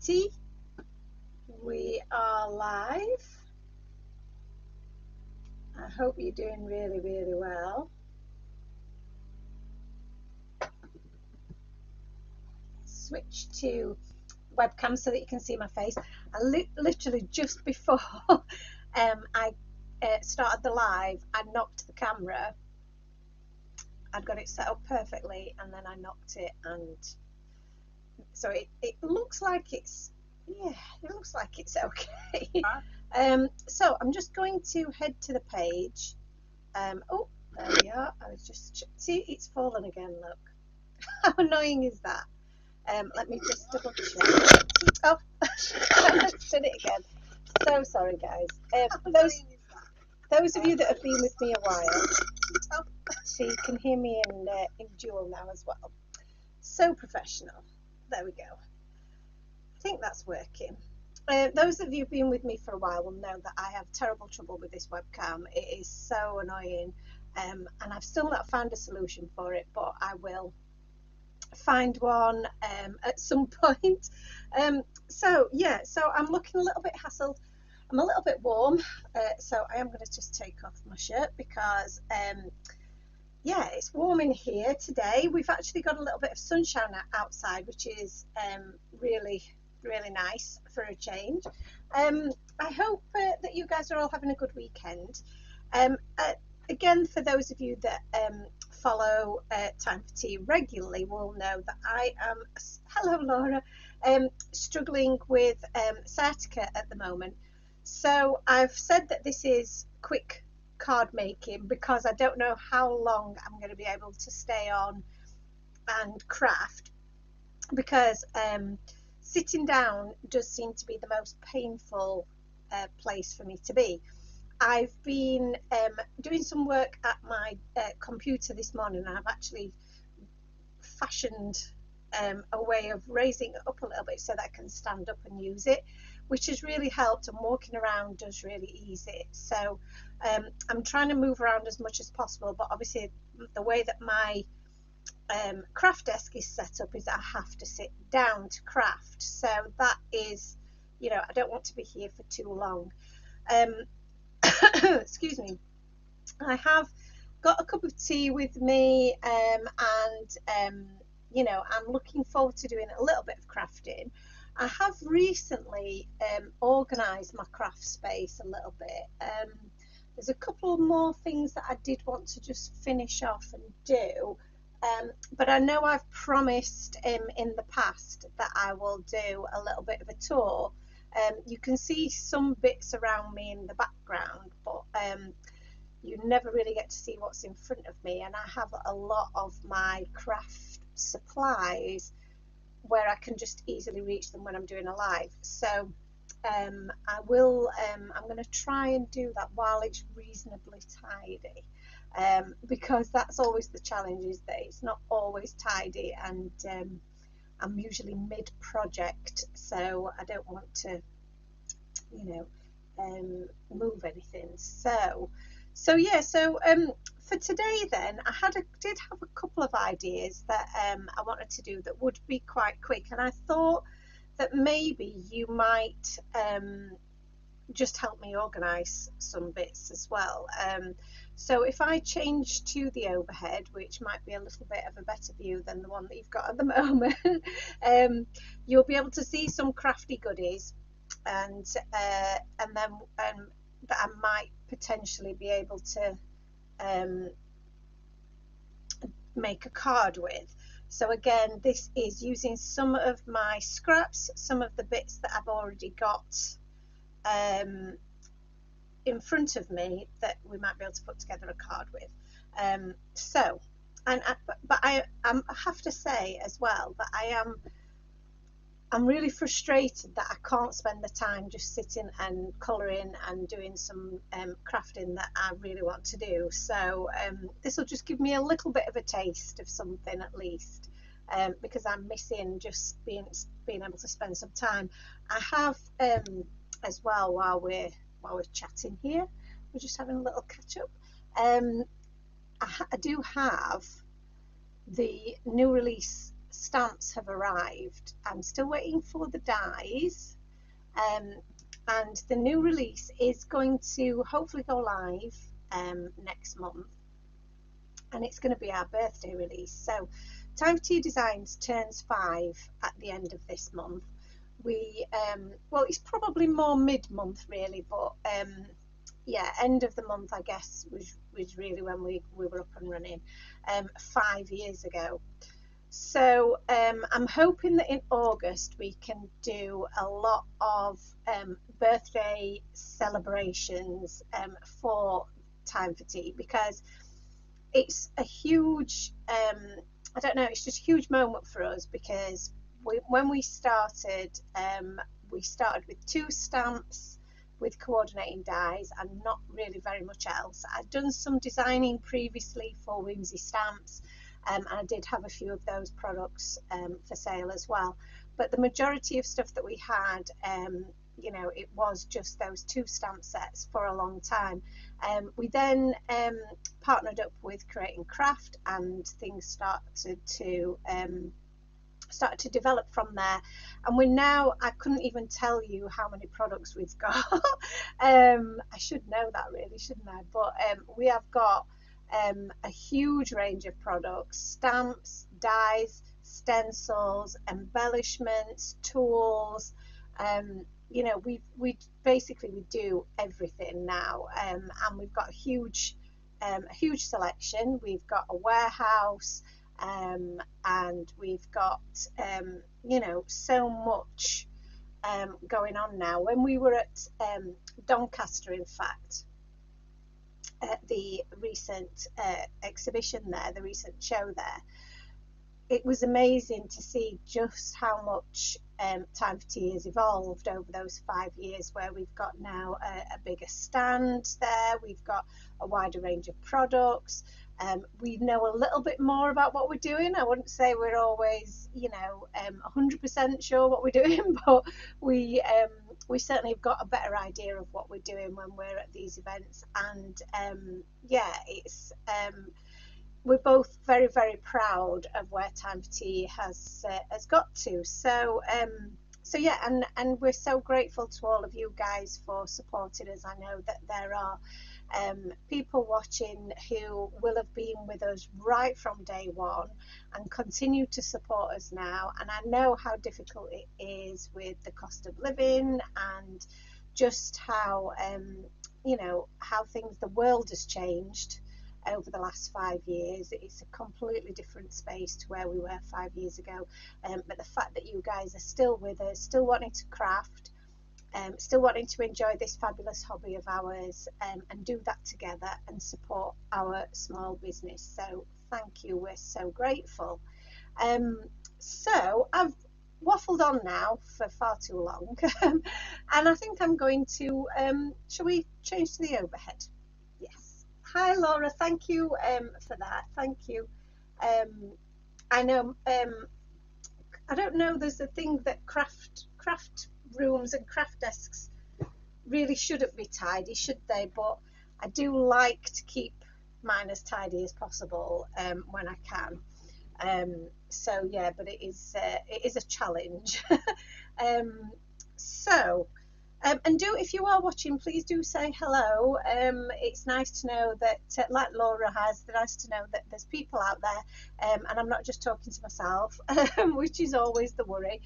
Righty, we are live. I hope you're doing really, really well. Switch to webcam so that you can see my face. I literally just before I started the live, I knocked the camera. I'd got it set up perfectly, and then I knocked it, and so it looks like it's, yeah, it looks like it's okay. So I'm just going to head to the page. Oh, there we are. I was just, see, it's fallen again. Look, how annoying is that? Let me just double check. Oh, let's do it again. So sorry, guys. Those of you that have been with me a while, so you can hear me in dual now as well. So professional. There we go. I think that's working. Those of you who've been with me for a while will know that I have terrible trouble with this webcam. It is so annoying, and I've still not found a solution for it, but I will find one at some point. So I'm looking a little bit hassled. I'm a little bit warm, so I am going to just take off my shirt because yeah, it's warm in here today. We've actually got a little bit of sunshine outside, which is really nice for a change. I hope that you guys are all having a good weekend. Again, for those of you that follow Time for Tea regularly will know that I am, hello Laura, struggling with sciatica at the moment. So I've said that this is quick card making because I don't know how long I'm going to be able to stay on and craft, because sitting down does seem to be the most painful place for me to be. I've been doing some work at my computer this morning, and I've actually fashioned a way of raising it up a little bit so that I can stand up and use it, which has really helped, and walking around does really ease it. So I'm trying to move around as much as possible, but obviously the way that my craft desk is set up is that I have to sit down to craft. So that is, you know, I don't want to be here for too long. Excuse me. I have got a cup of tea with me, and you know, I'm looking forward to doing a little bit of crafting. I have recently organised my craft space a little bit. There's a couple more things that I did want to just finish off and do, but I know I've promised in the past that I will do a little bit of a tour. You can see some bits around me in the background, but you never really get to see what's in front of me, and I have a lot of my craft supplies where I can just easily reach them when I'm doing a live. So I'm going to try and do that while it's reasonably tidy, because that's always the challenge, is that it's not always tidy, and I'm usually mid-project, so I don't want to, you know, move anything. So yeah, so for today then, I did have a couple of ideas that I wanted to do that would be quite quick, and I thought that maybe you might just help me organise some bits as well. So if I change to the overhead, which might be a little bit of a better view than the one that you've got at the moment, you'll be able to see some crafty goodies, and then that I might potentially be able to make a card with. So again, this is using some of my scraps, some of the bits that I've already got in front of me that we might be able to put together a card with. But I have to say as well that I'm really frustrated that I can't spend the time just sitting and colouring and doing some crafting that I really want to do. So this will just give me a little bit of a taste of something at least, because I'm missing just being able to spend some time. I have as well, while we're chatting here, we're just having a little catch up. I do have the new release stamps have arrived. I'm still waiting for the dies, and the new release is going to hopefully go live next month, and it's going to be our birthday release. So Time for Tea Designs turns 5 at the end of this month. We well, it's probably more mid-month really, but yeah, end of the month I guess was really when we were up and running 5 years ago. So I'm hoping that in August we can do a lot of birthday celebrations for Time for Tea, because it's a huge I don't know, it's just a huge moment for us, because when we started with 2 stamps with coordinating dies and not really very much else. I'd done some designing previously for Whimsy Stamps, and I did have a few of those products for sale as well, but the majority of stuff that we had, you know, it was just those 2 stamp sets for a long time. We then partnered up with Creating Craft, and things started to develop from there, and we're now, I couldn't even tell you how many products we've got. I should know that really, shouldn't I? But we have got a huge range of products: stamps, dies, stencils, embellishments, tools. You know, we basically we do everything now, and we've got a huge selection. We've got a warehouse, and we've got you know, so much going on now. When we were at Doncaster, in fact, at the recent exhibition there, the recent show there, it was amazing to see just how much Time for Tea has evolved over those 5 years, where we've got now a bigger stand there, we've got a wider range of products. We know a little bit more about what we're doing. I wouldn't say we're always, you know, 100% sure what we're doing, but we certainly have got a better idea of what we're doing when we're at these events. And yeah, it's we're both very, very proud of where Time for Tea has got to. So so yeah, and we're so grateful to all of you guys for supporting us. I know that there are people watching who will have been with us right from day one and continue to support us now, and I know how difficult it is with the cost of living, and just how you know, how the world has changed over the last 5 years. It's a completely different space to where we were 5 years ago, but the fact that you guys are still with us, still wanting to craft, still wanting to enjoy this fabulous hobby of ours, and do that together and support our small business. So thank you, we're so grateful. So I've waffled on now for far too long, and I think I'm going to, shall we change to the overhead? Yes. Hi Laura, thank you for that, thank you. I know, I don't know, there's a thing that craft rooms and craft desks really shouldn't be tidy, should they? But I do like to keep mine as tidy as possible when I can. So yeah, but it is a challenge. So and do, if you are watching, please do say hello. It's nice to know that, like Laura has, it's nice to know that there's people out there, and I'm not just talking to myself, which is always the worry.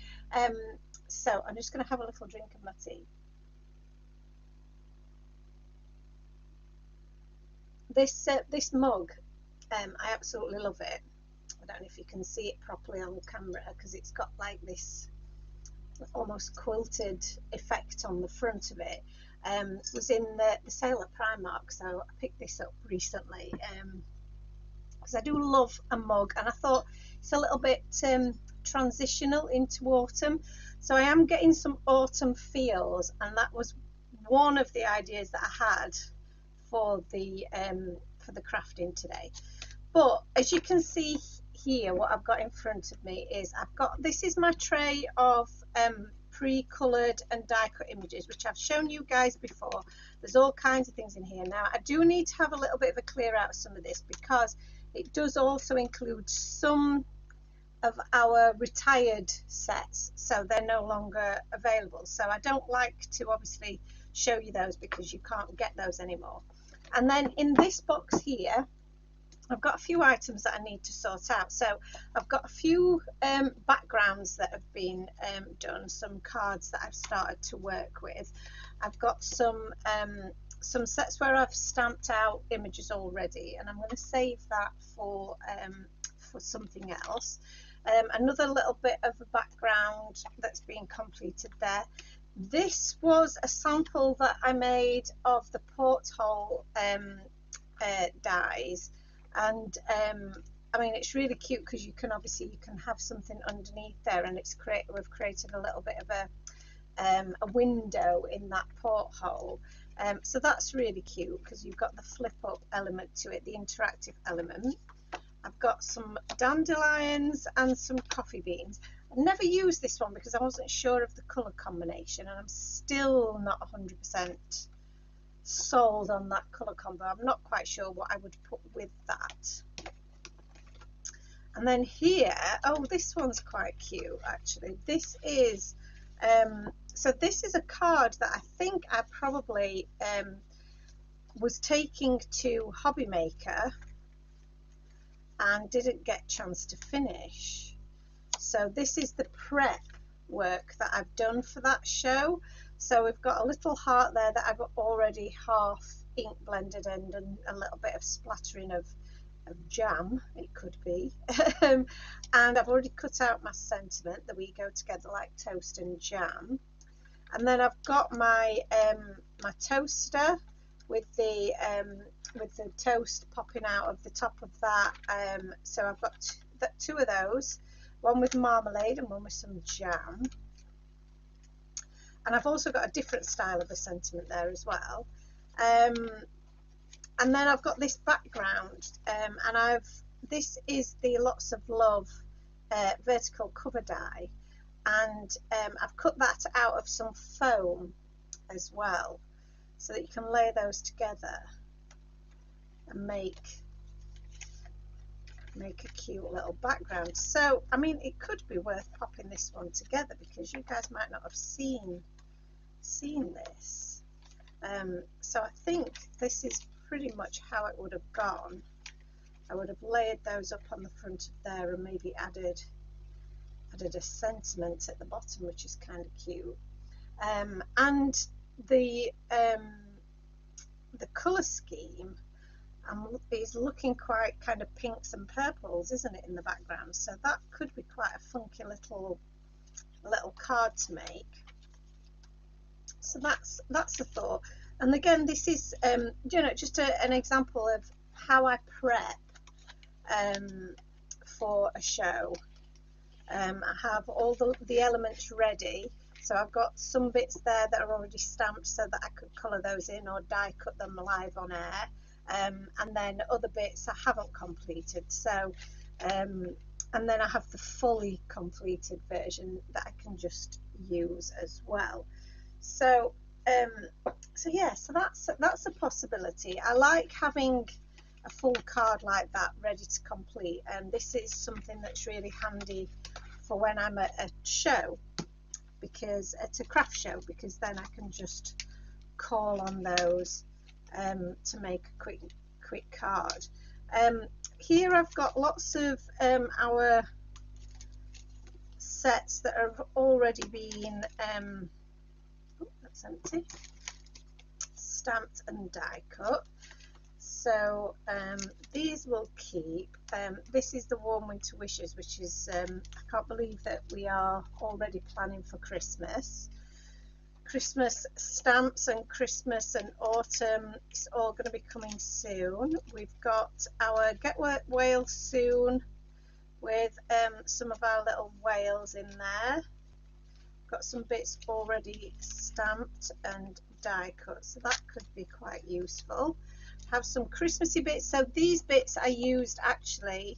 So I'm just going to have a little drink of my tea. This mug, I absolutely love it. I don't know if you can see it properly on camera, because it's got like this almost quilted effect on the front of it. Was in the sale at Primark, so I picked this up recently because I do love a mug, and I thought it's a little bit transitional into autumn, so I am getting some autumn feels, and that was one of the ideas that I had for the crafting today. But as you can see here, what I've got in front of me is, this is my tray of pre-coloured and die cut images, which I've shown you guys before. There's all kinds of things in here. Now I do need to have a little bit of a clear out of some of this, because it does also include some of our retired sets, so they're no longer available. So I don't like to obviously show you those because you can't get those anymore. And then in this box here, I've got a few items that I need to sort out. So I've got a few backgrounds that have been done, some cards that I've started to work with. I've got some sets where I've stamped out images already, and I'm going to save that for something else. Another little bit of a background that's been completed there. This was a sample that I made of the porthole dies, and I mean, it's really cute because you can have something underneath there, and we've created a little bit of a window in that porthole. So that's really cute because you've got the flip up element to it, the interactive element. I've got some dandelions and some coffee beans. I've never used this one because I wasn't sure of the colour combination, and I'm still not 100% sold on that colour combo. I'm not quite sure what I would put with that. And then here, oh, this one's quite cute actually. This is so this is a card that I think I probably was taking to Hobby Maker and didn't get a chance to finish. So this is the prep work that I've done for that show. So we've got a little heart there that I've already half ink blended in, and a little bit of splattering of jam, it could be. And I've already cut out my sentiment that we go together like toast and jam. And then I've got my my toaster with the toast popping out of the top of that. So I've got two of those, one with marmalade and one with some jam. And I've also got a different style of a sentiment there as well. And then I've got this background, and this is the Lots of Love vertical cover die, and I've cut that out of some foam as well, so that you can lay those together and make a cute little background. So I mean, it could be worth popping this one together because you guys might not have seen this. So I think this is pretty much how it would have gone. I would have layered those up on the front of there and maybe added a sentiment at the bottom, which is kind of cute. And the colour scheme is looking quite kind of pinks and purples, isn't it, in the background? So that could be quite a funky little card to make. So that's the thought. And again, this is you know, just an example of how I prep for a show. I have all the elements ready, so I've got some bits there that are already stamped so that I could colour those in or die cut them live on air, and then other bits I haven't completed. So and then I have the fully completed version that I can just use as well. So yeah, so that's a possibility. I like having a full card like that ready to complete, and this is something that's really handy for when I'm at a show, because it's a craft show, because then I can just call on those to make a quick card. Here I've got lots of our sets that have already been oh, that's empty, stamped and die cut. So these will keep. This is the Warm Winter Wishes, which is I can't believe that we are already planning for Christmas stamps, and Christmas and autumn. It's all going to be coming soon. We've got our Get Wales Soon with some of our little whales in there. Got some bits already stamped and die cut, so that could be quite useful. Have some Christmassy bits. So these bits I used, actually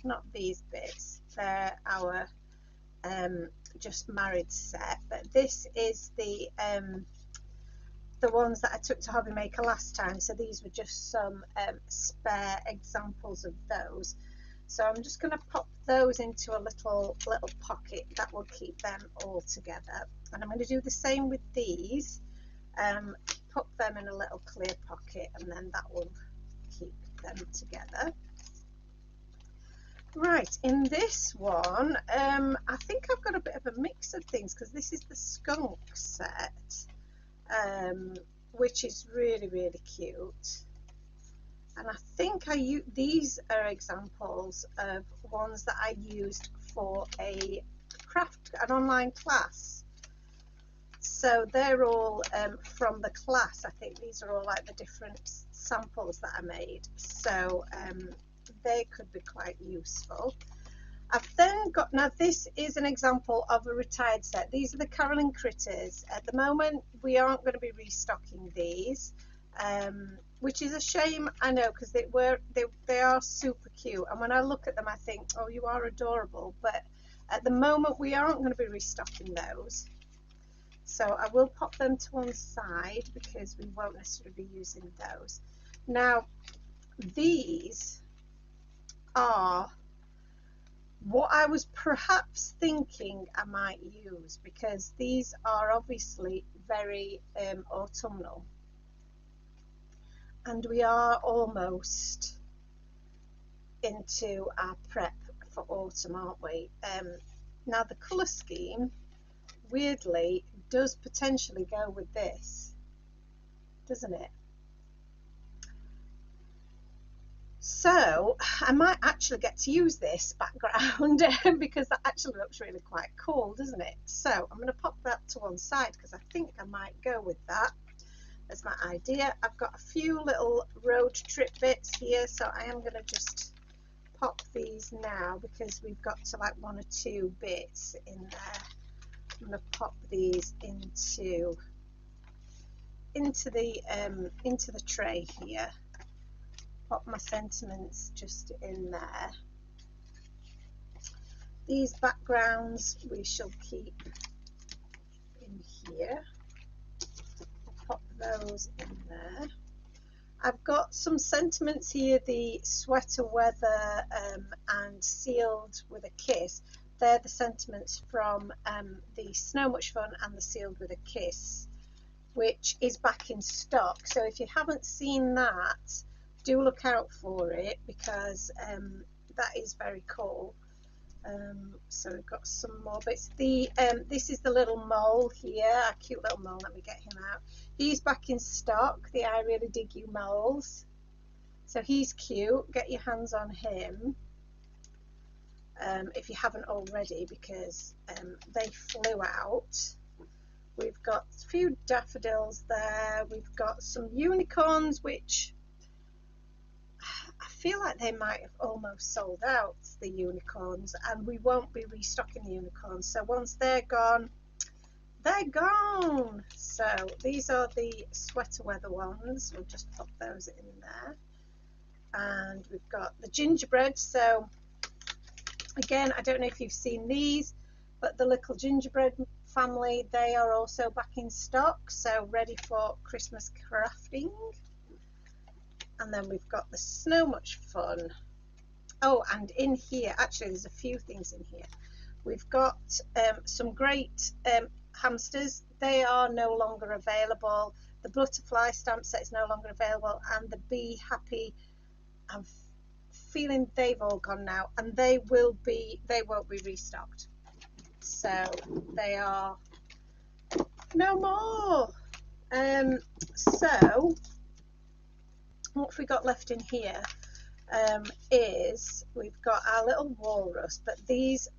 not these bits, they're our Just Married set, but this is the ones that I took to Hobby Maker last time. So these were just some spare examples of those. So I'm just going to pop those into a little pocket that will keep them all together. And I'm going to do the same with these. Pop them in a little clear pocket, and then that will keep them together. Right, in this one, I think I've got a bit of a mix of things, because this is the skunk set, which is really, really cute. And I think these are examples of ones that I used for an online class. So they're all from the class. I think these are all like the different samples that I made. So they could be quite useful. I've then got, now this is an example of a retired set. These are the Caroline Critters. At the moment, we aren't going to be restocking these. Which is a shame, I know, because they are super cute, and when I look at them I think, oh, you are adorable, but at the moment we aren't going to be restocking those, so I will pop them to one side because we won't necessarily be using those. Now these are what I was perhaps thinking I might use, because these are obviously very autumnal. And we are almost into our prep for autumn, aren't we? Now the colour scheme, weirdly, does potentially go with this, doesn't it? So I might actually get to use this background because that actually looks really quite cool, doesn't it? So I'm going to pop that to one side because I think I might go with that. That's my idea. I've got a few little road trip bits here, so I am going to just pop these now because we've got to like 1 or 2 bits in there. I'm going to pop these into the tray here. Pop my sentiments just in there. These backgrounds we shall keep in here. Pop those in there. I've got some sentiments here, the sweater weather and sealed with a kiss. They're the sentiments from the Snow Much Fun and the Sealed with a Kiss, which is back in stock. So if you haven't seen that, do look out for it, because that is very cool. So we've got some more bits. This is the little mole here, a cute little mole. Let me get him out. He's back in stock, the I Really Dig You moles. So he's cute. Get your hands on him if you haven't already, because they flew out. We've got a few daffodils there. We've got some unicorns, which I feel like they might have almost sold out, the unicorns, and we won't be restocking the unicorns. So once they're gone, they're gone. So these are the sweater weather ones. We'll just pop those in there. And we've got the gingerbread. So again, I don't know if you've seen these, but the little gingerbread family, they are also back in stock, so ready for Christmas crafting. And then we've got the Snow Much Fun. Oh, and in here, actually there's a few things in here. We've got some great hamsters. They are no longer available. The butterfly stamp set is no longer available, and the Be Happy, I'm feeling they've all gone now, and they won't be restocked. So they are no more. So what have we got left in here is we've got our little walrus, but this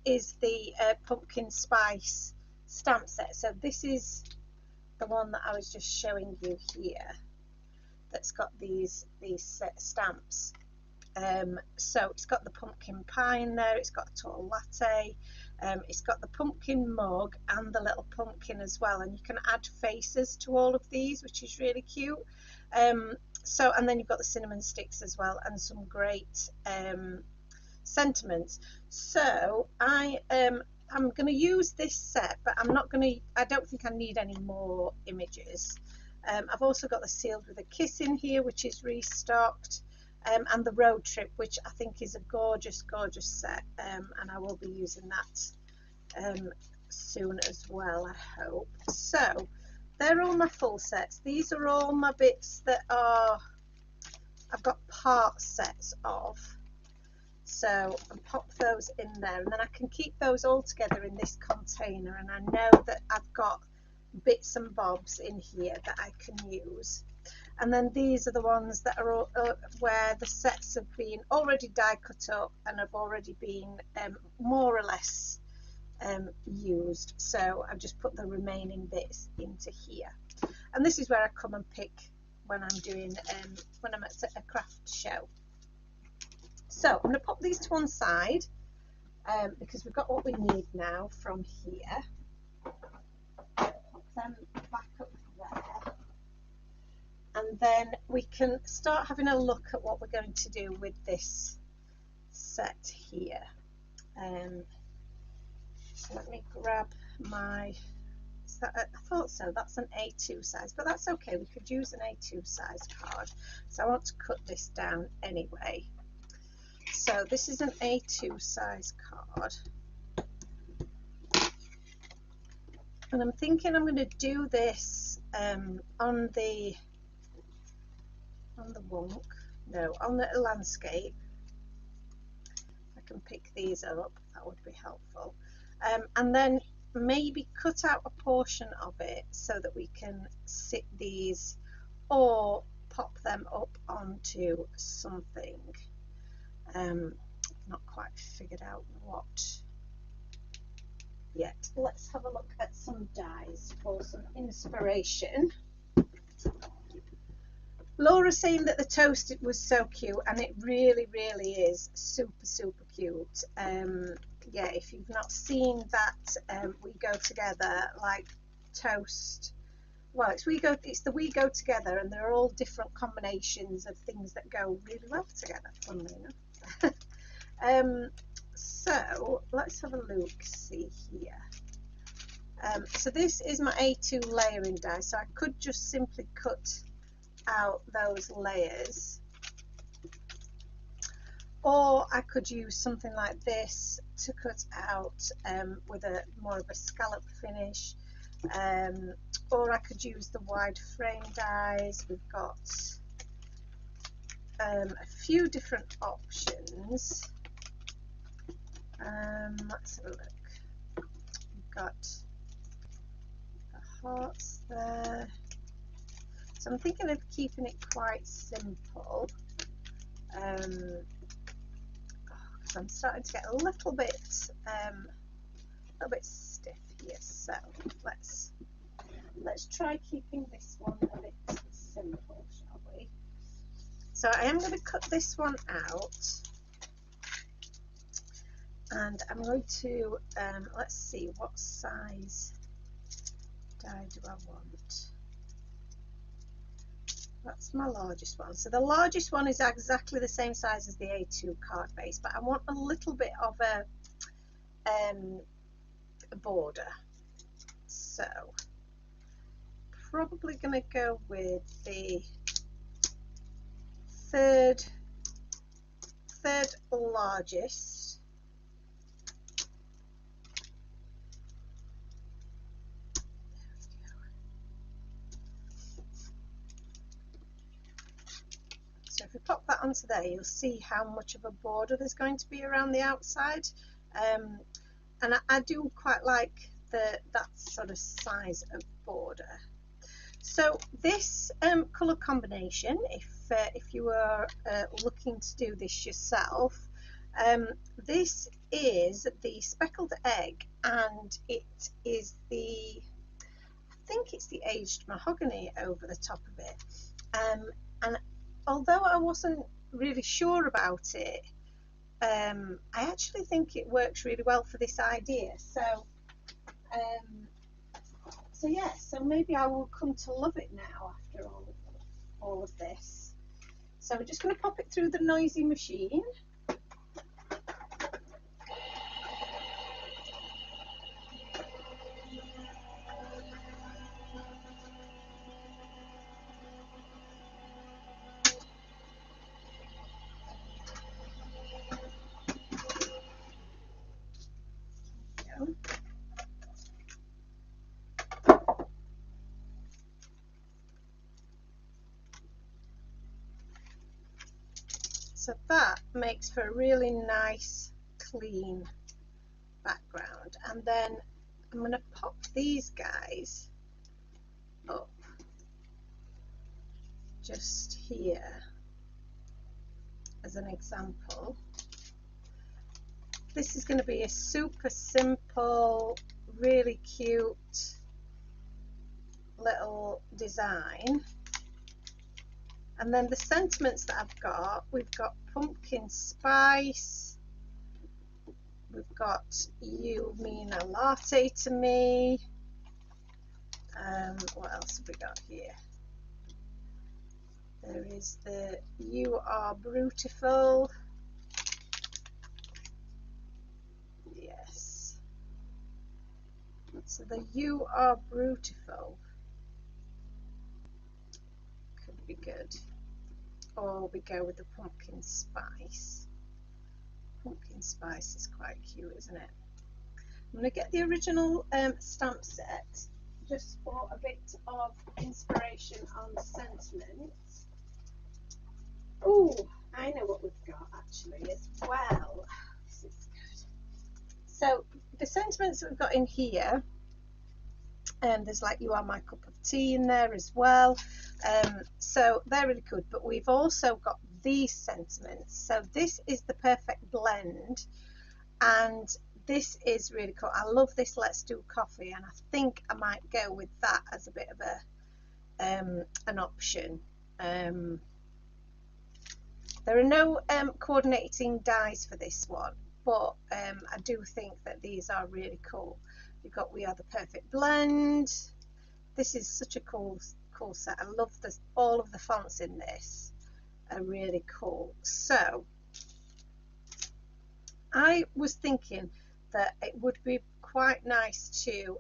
is the pumpkin spice stamp set. So this is the one that I was just showing you here, that's got these stamps. So it's got the pumpkin pie in there, it's got a tall latte, it's got the pumpkin mug and the little pumpkin as well, and you can add faces to all of these, which is really cute. So, and then you've got the cinnamon sticks as well, and some great sentiments. So I'm going to use this set, but I don't think I need any more images. I've also got the Sealed with a Kiss in here, which is restocked. and the road trip, which I think is a gorgeous set, and I will be using that soon as well, I hope. So they're all my full sets. These are all my bits that I've got part sets of, so I'll pop those in there, and then I can keep those all together in this container, and I know that I've got bits and bobs in here that I can use. And then these are the ones that are where the sets have been already die cut up and have already been more or less used, so I've just put the remaining bits into here. And this is where I come and pick when I'm doing when I'm at a craft show. So I'm going to pop these to one side because we've got what we need now from here. Pop them back up there, and then we can start having a look at what we're going to do with this set here. So let me grab my, I thought so, that's an A2 size, but that's okay, we could use an A2 size card. So I want to cut this down anyway. So this is an A2 size card, and I'm thinking I'm going to do this on the wonk, no, on the landscape. If I can pick these up, that would be helpful. And then maybe cut out a portion of it so that we can sit these or pop them up onto something. Not quite figured out what yet. Let's have a look at some dies for some inspiration. Laura's saying that the toast was so cute, and it really is super cute. Yeah, if you've not seen that We Go Together, like toast, well, it's the We Go Together, and they're all different combinations of things that go really well together, funnily enough. So let's have a look, see here. So this is my A2 layering die, so I could just simply cut out those layers, or I could use something like this to cut out with a more of a scallop finish, or I could use the wide frame dies. We've got a few different options. Let's have a look. We've got the hearts there. So I'm thinking of keeping it quite simple. Because I'm starting to get a little bit stiff here. So let's try keeping this one a bit simple, shall we? So I am going to cut this one out, and I'm going to let's see, what size die do I want? That's my largest one. So the largest one is exactly the same size as the A2 card base, but I want a little bit of a border. So probably going to go with the third largest. So if we pop that onto there, you'll see how much of a border there's going to be around the outside, and I do quite like that sort of size of border. So this colour combination, if you were looking to do this yourself, this is the speckled egg, and it is I think it's the aged mahogany over the top of it. And although I wasn't really sure about it, I actually think it works really well for this idea. So yeah, so maybe I will come to love it now after all of this. So we're just going to pop it through the noisy machine. So that makes for a really nice clean background. And then I'm going to pop these guys up just here as an example. This is going to be a super simple, really cute little design. And then the sentiments that I've got, we've got pumpkin spice, we've got you mean a latte to me. What else have we got here? There is the you are beautiful. Yes. So the you are beautiful could be good. Or we go with the pumpkin spice. Pumpkin spice is quite cute, isn't it? I'm going to get the original stamp set just for a bit of inspiration on sentiments. Oh, I know what we've got actually as well. This is good. So the sentiments that we've got in here, there's like you are my cup of tea in there as well. So they're really good, but we've also got these sentiments. So this is the perfect blend, and this is really cool. I love this let's do coffee, and I think I might go with that as a bit of a an option. There are no coordinating dies for this one, but I do think that these are really cool. You've got we are the perfect blend. This is such a cool set. I love this. All of the fonts in this are really cool. So I was thinking that it would be quite nice to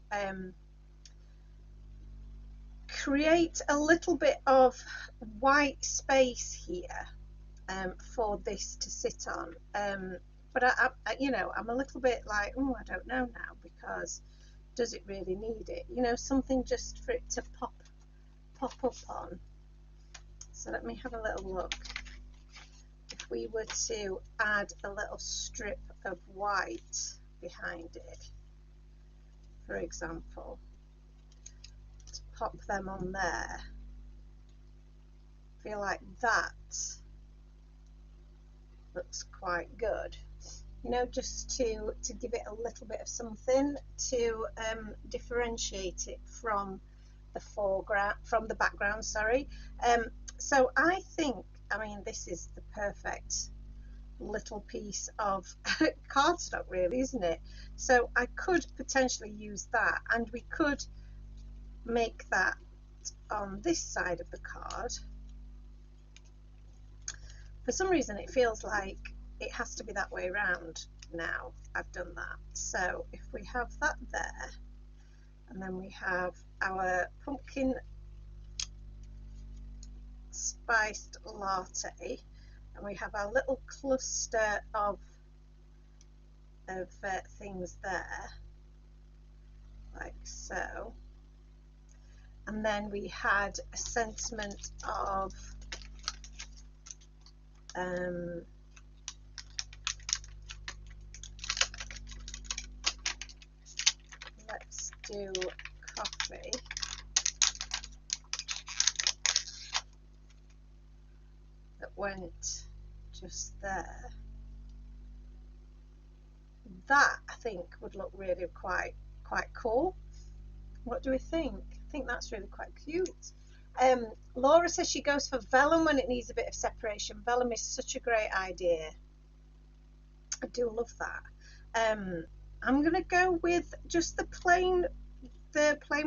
create a little bit of white space here for this to sit on. But I you know, I'm a little bit like, oh, I don't know now, because does it really need it? You know, something just for it to pop up on. So let me have a little look. If we were to add a little strip of white behind it, for example, to pop them on there, I feel like that looks quite good. You know, just to give it a little bit of something to differentiate it from the foreground, from the background, sorry. So I think, I mean, this is the perfect little piece of cardstock, really, isn't it? So I could potentially use that, and we could make that on this side of the card. For some reason it feels like it has to be that way around now. I've done that. So if we have that there, and then we have our pumpkin spiced latte, and we have our little cluster of things there, like so. And then we had a sentiment of let's do coffee. That went just there. That I think would look really quite cool. What do we think? I think that's really quite cute. Laura says she goes for vellum when it needs a bit of separation. Vellum is such a great idea. I do love that. I'm gonna go with just the plain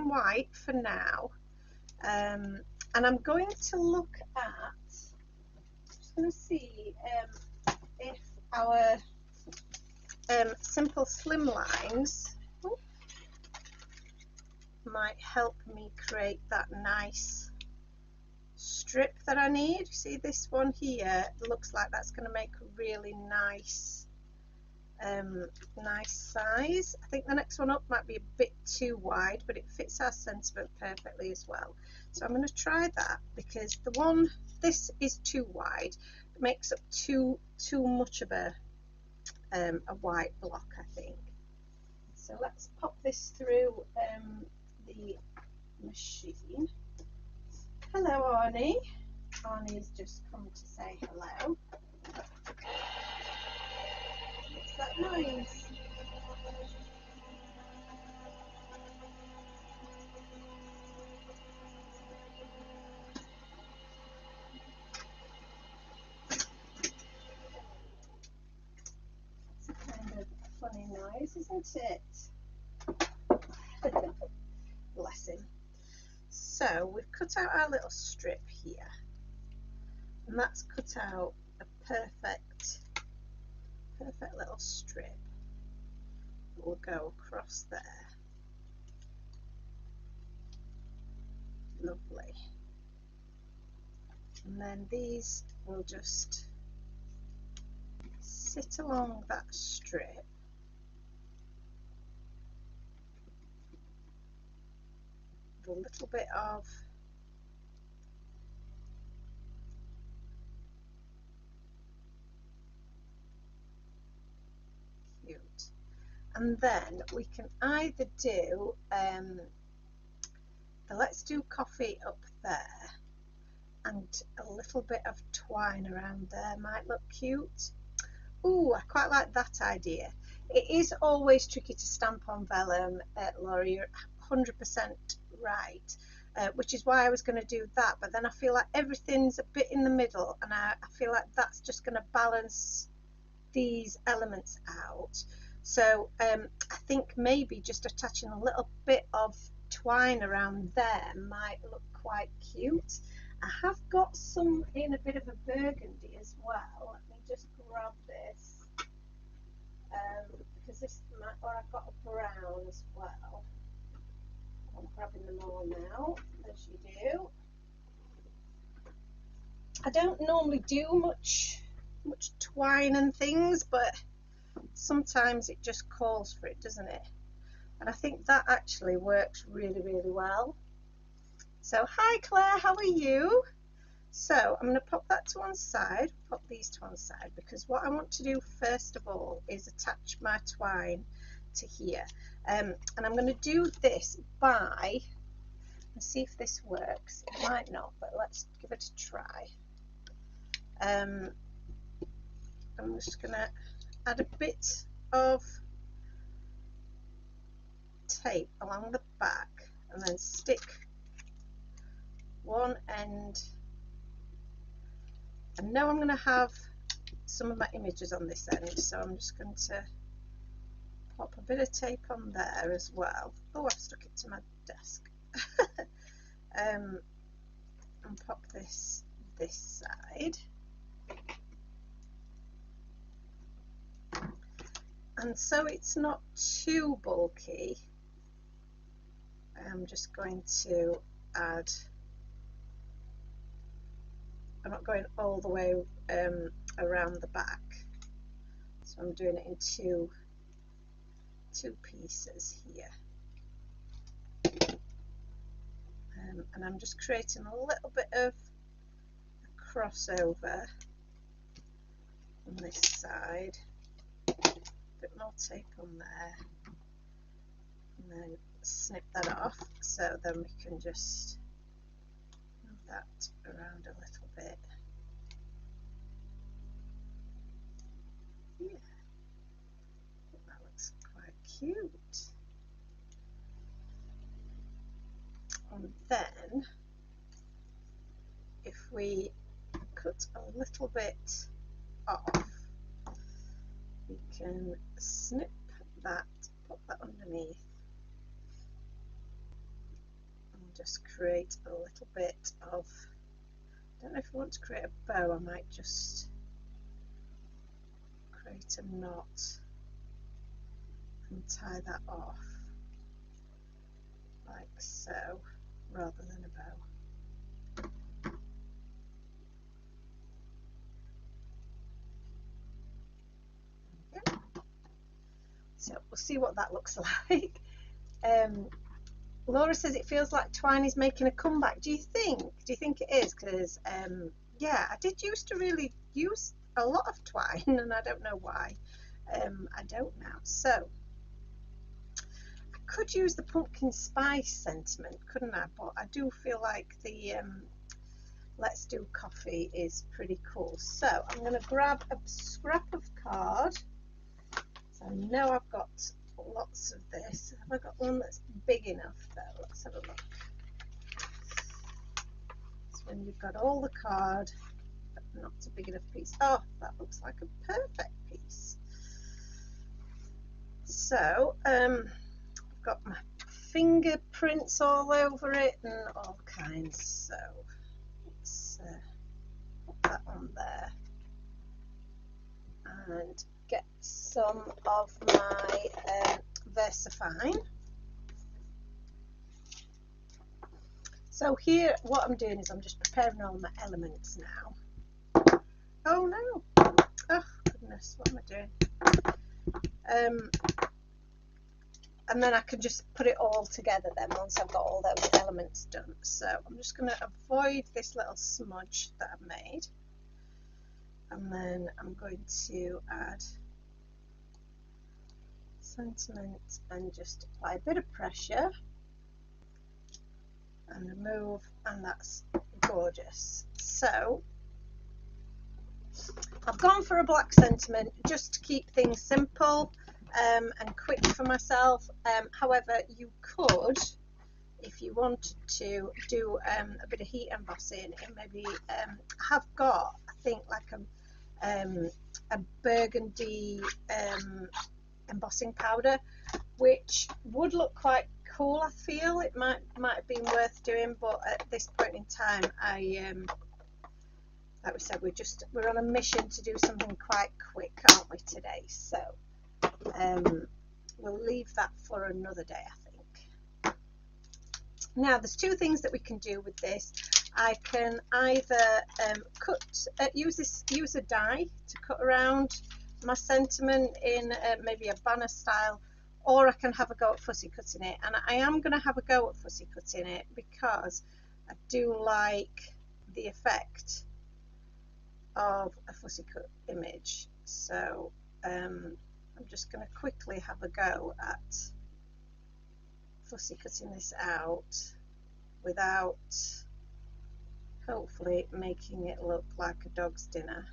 white for now, and I'm going to look at, just going to see if our simple slim lines might help me create that nice strip that I need. See this one here, it looks like that's going to make a really nice nice size. I think the next one up might be a bit too wide, but it fits our sentiment perfectly as well. So I'm going to try that, because this is too wide, makes up too much of a white block, I think. So let's pop this through the machine. Hello, Arnie. Arnie's just come to say hello. What's that noise? It's a kind of funny noise, isn't it? Bless him. So we've cut out our little strip here, and that's cut out a perfect little strip that will go across there. Lovely. And then these will just sit along that strip. With a little bit of cute. And then we can either do the Let's Do Coffee up there, and a little bit of twine around there might look cute. Ooh, I quite like that idea. It is always tricky to stamp on vellum, Laura, you're 100% right, which is why I was going to do that, but then I feel like everything's a bit in the middle, and I feel like that's just going to balance these elements out. So I think maybe just attaching a little bit of twine around there might look quite cute. I have got some in a bit of a burgundy as well. Let me just grab this, because this might, or I've got a brown as well. I'm grabbing them all now, as you do. I don't normally do much twine and things, but sometimes it just calls for it, doesn't it? And I think that actually works really, really well. So hi Claire, how are you? So I'm going to pop that to one side, pop these to one side, because what I want to do first of all is attach my twine to here. And I'm going to do this by, let's see if this works. It might not, but let's give it a try. I'm just going to add a bit of tape along the back and then stick one end. I know I'm going to have some of my images on this end, so I'm just going to pop a bit of tape on there as well. Oh, I've stuck it to my desk. And pop this side. And so it's not too bulky, I'm just going to add, I'm not going all the way around the back, so I'm doing it in two pieces here. And I'm just creating a little bit of a crossover on this side, a bit more tape on there, and then snip that off, so then we can just move that around a little bit. Yeah, I think that looks quite cute. And then if we cut a little bit off, we can snip that, pop that underneath, and just create a little bit of, I don't know if I want to create a bow, I might just create a knot and tie that off like so, rather than a bow. Okay. So we'll see what that looks like. Laura says it feels like twine is making a comeback. Do you think it is? Because yeah, I did used to really used a lot of twine and I don't know why. I don't now. So I could use the pumpkin spice sentiment, couldn't I? But I do feel like the Let's Do Coffee is pretty cool. So I'm going to grab a scrap of card. So I know I've got lots of this. Have I got one that's big enough though? Let's have a look. So when you've got all the card, but not a big enough piece. Oh, that looks like a perfect piece. So I've got my fingerprints all over it and all kinds. So let's put that on there and get some of my VersaFine. So here what I'm doing is I'm just preparing all my elements now. Oh no, oh goodness, what am I doing? And then I can just put it all together then once I've got all those elements done. So I'm just going to avoid this little smudge that I've made. And then I'm going to add sentiment and just apply a bit of pressure and remove, and that's gorgeous. So I've gone for a black sentiment just to keep things simple and quick for myself. However, you could, if you wanted to, do a bit of heat embossing and maybe have got, I think, like a burgundy embossing powder, which would look quite cool. I feel it might have been worth doing, but at this point in time, like we said, we're on a mission to do something quite quick, aren't we, today? So we'll leave that for another day, I think. Now there's two things that we can do with this. I can either use a die to cut around my sentiment in maybe a banner style, or I can have a go at fussy cutting it. And I am going to have a go at fussy cutting it because I do like the effect of a fussy cut image. So I'm just going to quickly have a go at fussy cutting this out without hopefully making it look like a dog's dinner.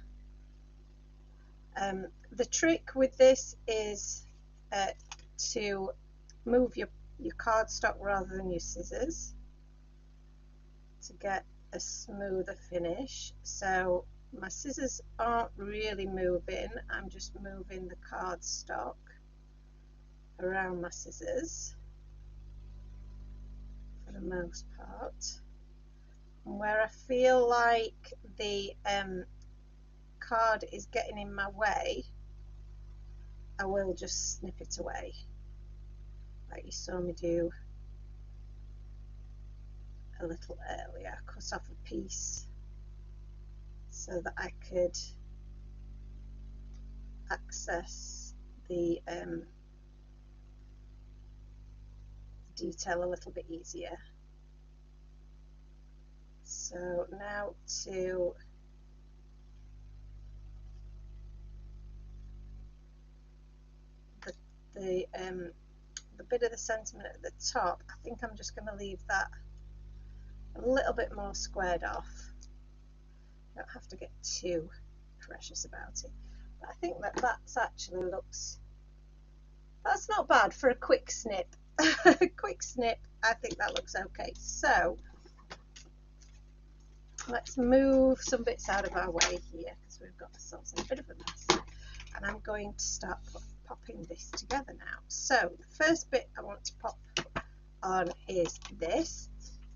The trick with this is to move your cardstock rather than your scissors to get a smoother finish. So my scissors aren't really moving, I'm just moving the cardstock around my scissors for the most part. And where I feel like the card is getting in my way, I will just snip it away, like you saw me do a little earlier. Cut off a piece so that I could access the detail a little bit easier. So now to the bit of the sentiment at the top, I think I'm just going to leave that a little bit more squared off. Don't have to get too precious about it, but I think that's actually that's not bad for a quick snip. A quick snip, I think that looks okay. So let's move some bits out of our way here because we've got ourselves a bit of a mess, and I'm going to start popping this together now. So the first bit I want to pop on is this,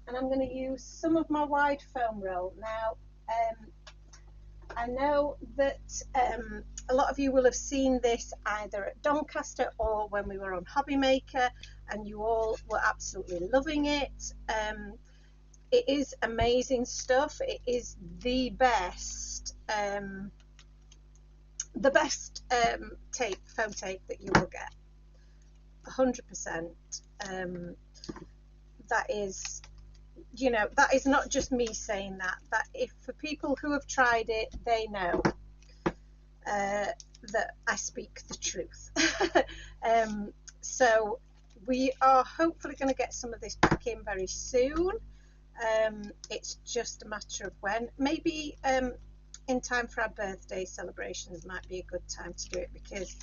and I'm going to use some of my wide foam roll. Now I know that a lot of you will have seen this either at Doncaster or when we were on Hobby Maker, and you all were absolutely loving it. It is amazing stuff. It is the best foam tape that you will get, 100%. That is you know, that is not just me saying that. That if for people who have tried it, they know that I speak the truth. So we are hopefully going to get some of this back in very soon. It's just a matter of when. Maybe in time for our birthday celebrations might be a good time to do it, because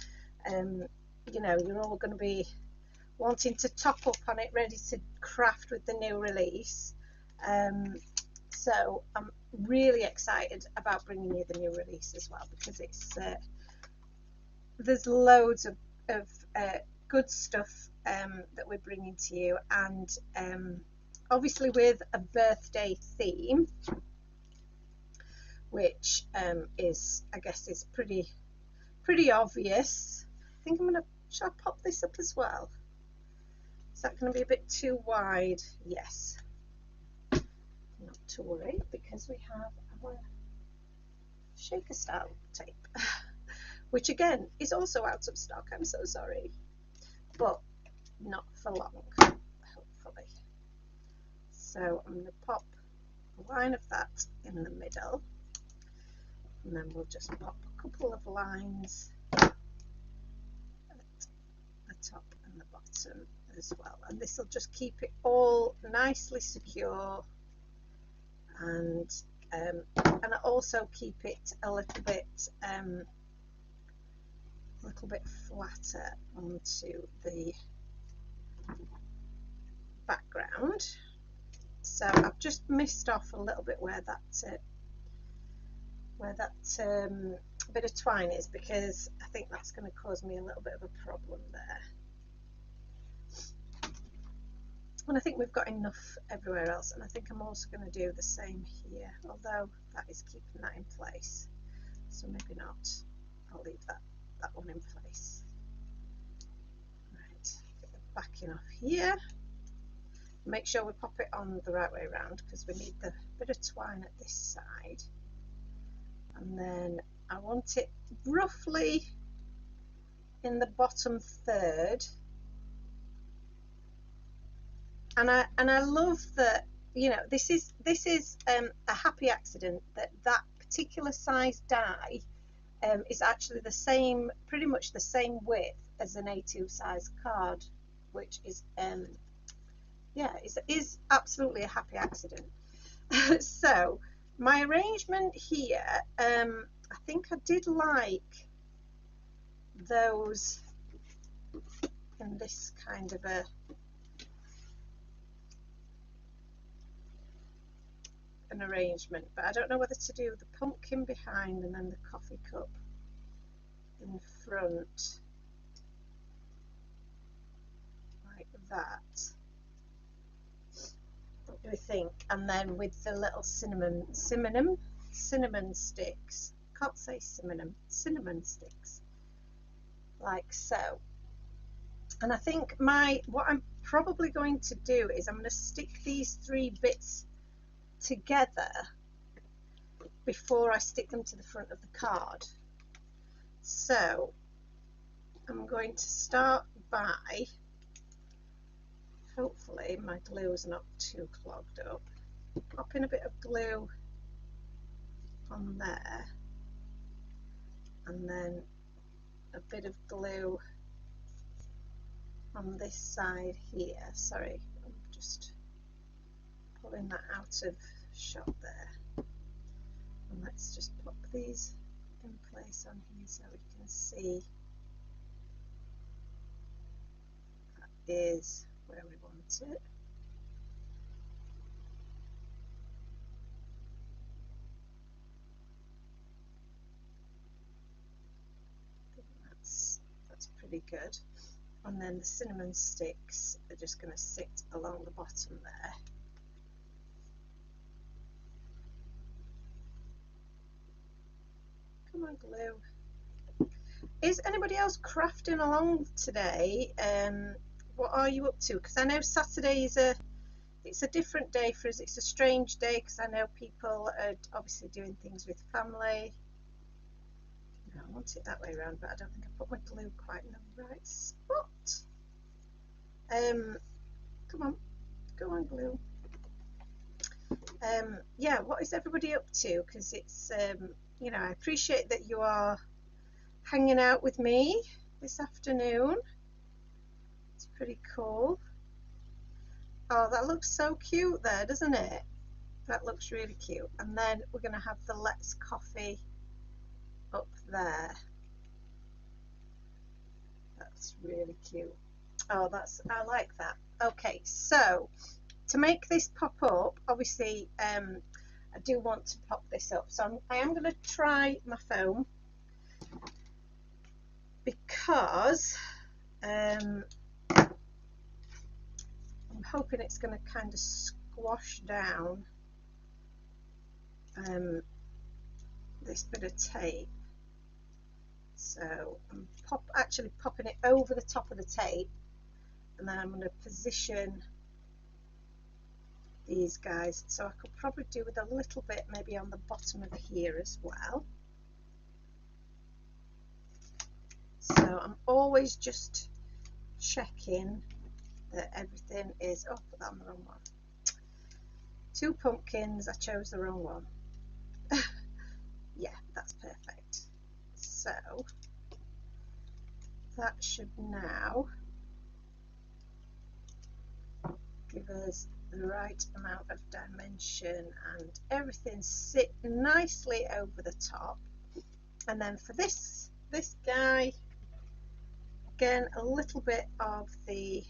you know, you're all going to be wanting to top up on it, ready to craft with the new release. So I'm really excited about bringing you the new release as well, because it's there's loads of good stuff that we're bringing to you, and obviously with a birthday theme, which is, I guess, is pretty obvious. I think shall I pop this up as well? Is that going to be a bit too wide? Yes. Not to worry, because we have our shaker style tape, which again is also out of stock. I'm so sorry, but not for long, hopefully. So I'm going to pop a line of that in the middle, and then we'll just pop a couple of lines at the top and the bottom as well, and this will just keep it all nicely secure, and also keep it a little bit flatter onto the background. So I've just missed off a little bit where that bit of twine is, because I think that's going to cause me a little bit of a problem there. And I think we've got enough everywhere else, and I think I'm also going to do the same here, although that is keeping that in place, so maybe not. I'll leave that one in place. Right, get the backing off here. Make sure we pop it on the right way around, because we need the bit of twine at this side, and then I want it roughly in the bottom third. And I love that, you know, this is a happy accident that particular size die is actually the same, pretty much the same width as an A2 size card, which is yeah, is absolutely a happy accident. So my arrangement here, I think I did like those in this kind of an arrangement, but I don't know whether to do the pumpkin behind and then the coffee cup in front like that. What do we think? And then with the little cinnamon sticks, can't say cinnamon sticks, like so. And I think what I'm probably going to do is I'm going to stick these three bits together before I stick them to the front of the card. So I'm going to start by, hopefully my glue is not too clogged up, popping a bit of glue on there, and then a bit of glue on this side here. Sorry, I'm just pulling that out of shot there. And let's just pop these in place on here so we can see that is where we want it. I think that's pretty good. And then the cinnamon sticks are just going to sit along the bottom there. Come on, glue. Is anybody else crafting along today? What are you up to? Because I know Saturday is it's a different day for us. It's a strange day because I know people are obviously doing things with family. No, I want it that way around, but I don't think I put my glue quite in the right spot. Come on, go on, glue. yeah, what is everybody up to? Because it's you know, I appreciate that you are hanging out with me this afternoon. It's pretty cool. Oh, that looks so cute there, doesn't it? That looks really cute. And then we're going to have the Let's Coffee up there. That's really cute. Oh, I like that. Okay, so to make this pop up, obviously I do want to pop this up. So I am going to try my phone because I'm hoping it's going to kind of squash down this bit of tape. So I'm actually popping it over the top of the tape, and then I'm going to position these guys. So I could probably do with a little bit maybe on the bottom of here as well. So I'm always just checking that everything is, oh, put that on the wrong one. 2 pumpkins, I chose the wrong one. Yeah, that's perfect. So that should now give us the right amount of dimension and everything sit nicely over the top. And then for this guy, again, a little bit of the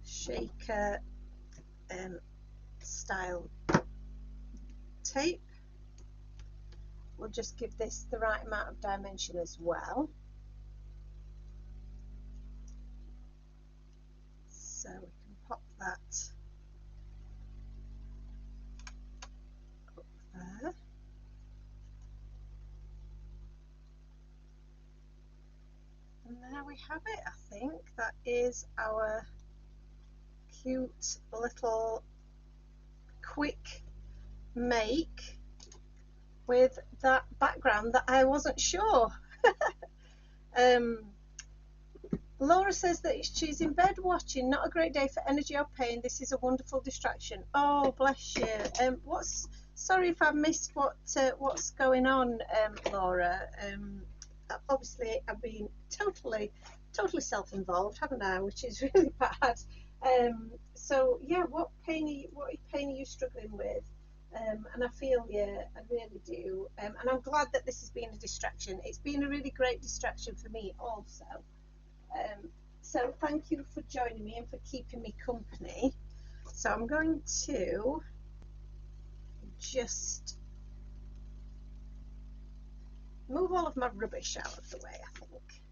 shaker style tape. We'll just give this the right amount of dimension as well. So we can pop that up there. And there we have it. I think that is our cute little quick make with that background that I wasn't sure. Laura says that she's in bed watching. Not a great day for energy or pain. This is a wonderful distraction. Oh, bless you. Sorry if I missed what's going on, Laura. Obviously I've been totally self-involved, haven't I, which is really bad. So yeah, what pain are you struggling with? And I feel you, I really do. And I'm glad that this has been a distraction. It's been a really great distraction for me also. So thank you for joining me and for keeping me company. So I'm going to just move all of my rubbish out of the way, I think.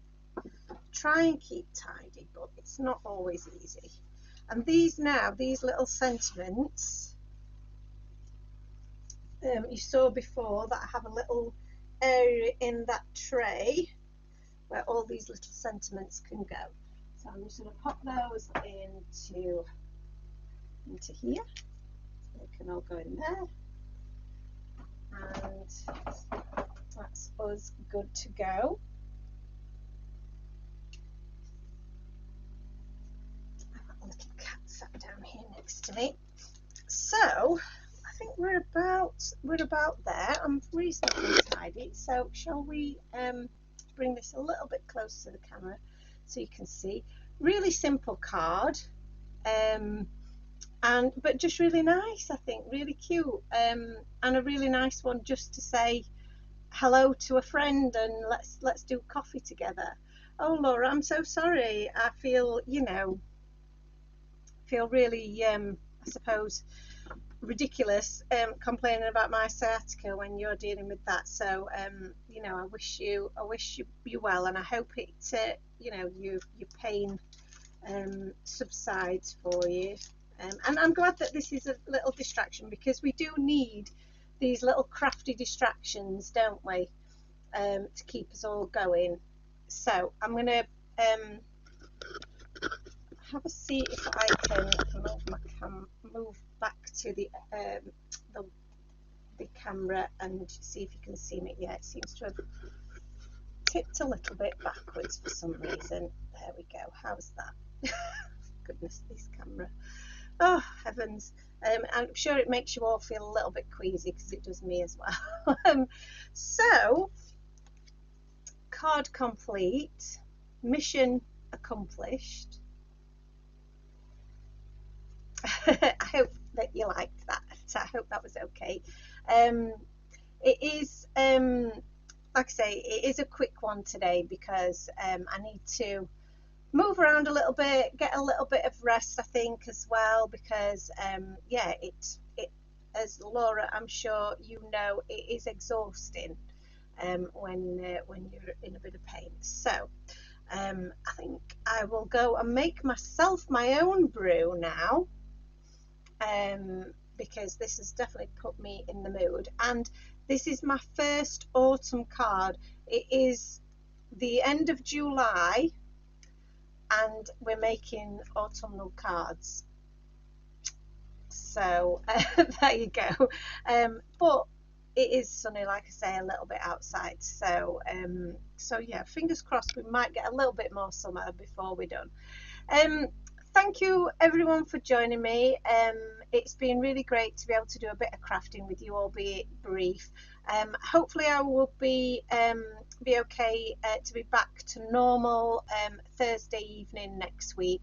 Try and keep tidy, but it's not always easy. And these little sentiments, you saw before that I have a little area in that tray where all these little sentiments can go. So I'm just going to pop those into here. They can all go in there. And that's us good to go. A little cat sat down here next to me. So I think we're about there. I'm reasonably tidy. So shall we bring this a little bit closer to the camera so you can see? Really simple card, but just really nice. I think really cute, and a really nice one just to say hello to a friend and let's do coffee together. Oh, Laura, I'm so sorry. I feel really I suppose ridiculous complaining about my sciatica when you're dealing with that. So I wish you well, and I hope it your pain subsides for you. And I'm glad that this is a little distraction, because we do need these little crafty distractions, don't we, to keep us all going. So I'm going to have a see if I can move back to the camera and see if you can see me. Yeah, it seems to have tipped a little bit backwards for some reason. There we go. How's that? Goodness, this camera. Oh, heavens. I'm sure it makes you all feel a little bit queasy because it does me as well. So, card complete, mission accomplished. I hope that you liked that. I hope that was okay. Um, it is, like I say, it is a quick one today because I need to move around a little bit, get a little bit of rest, I think, as well, because yeah, it as Laura, I'm sure you know, it is exhausting when you're in a bit of pain. So I think I will go and make myself my own brew now, because this has definitely put me in the mood. And this is my first autumn card. It is the end of July and we're making autumnal cards. So there you go. But it is sunny, like I say, a little bit outside. So yeah, fingers crossed we might get a little bit more summer before we're done. Um, Thank you everyone for joining me. It's been really great to be able to do a bit of crafting with you, albeit brief. Hopefully I will be okay to be back to normal Thursday evening next week.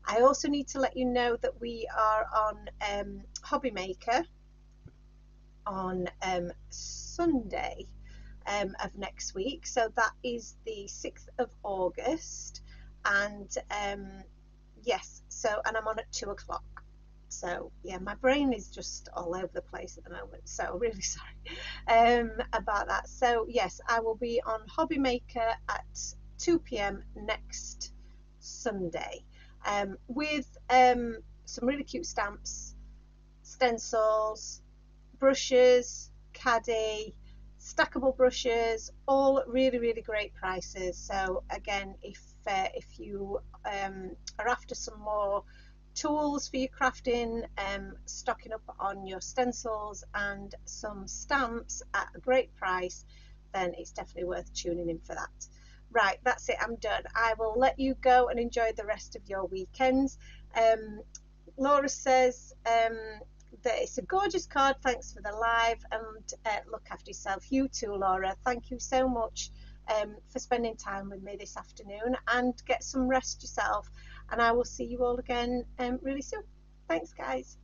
I also need to let you know that we are on Hobby Maker on Sunday of next week, so that is the 6th of August, and yes, so, and I'm on at 2 o'clock. So yeah, my brain is just all over the place at the moment, so really sorry about that. So yes, I will be on Hobby Maker at 2 p.m. next Sunday with some really cute stamps, stencils, brushes, caddy, stackable brushes, all really, really great prices. So again, if you are after some more tools for your crafting, stocking up on your stencils and some stamps at a great price, then it's definitely worth tuning in for that. Right, that's it, I'm done. I will let you go and enjoy the rest of your weekends. Laura says that it's a gorgeous card. Thanks for the live, and look after yourself. You too, Laura. Thank you so much for spending time with me this afternoon, and get some rest yourself. And I will see you all again really soon. Thanks, guys.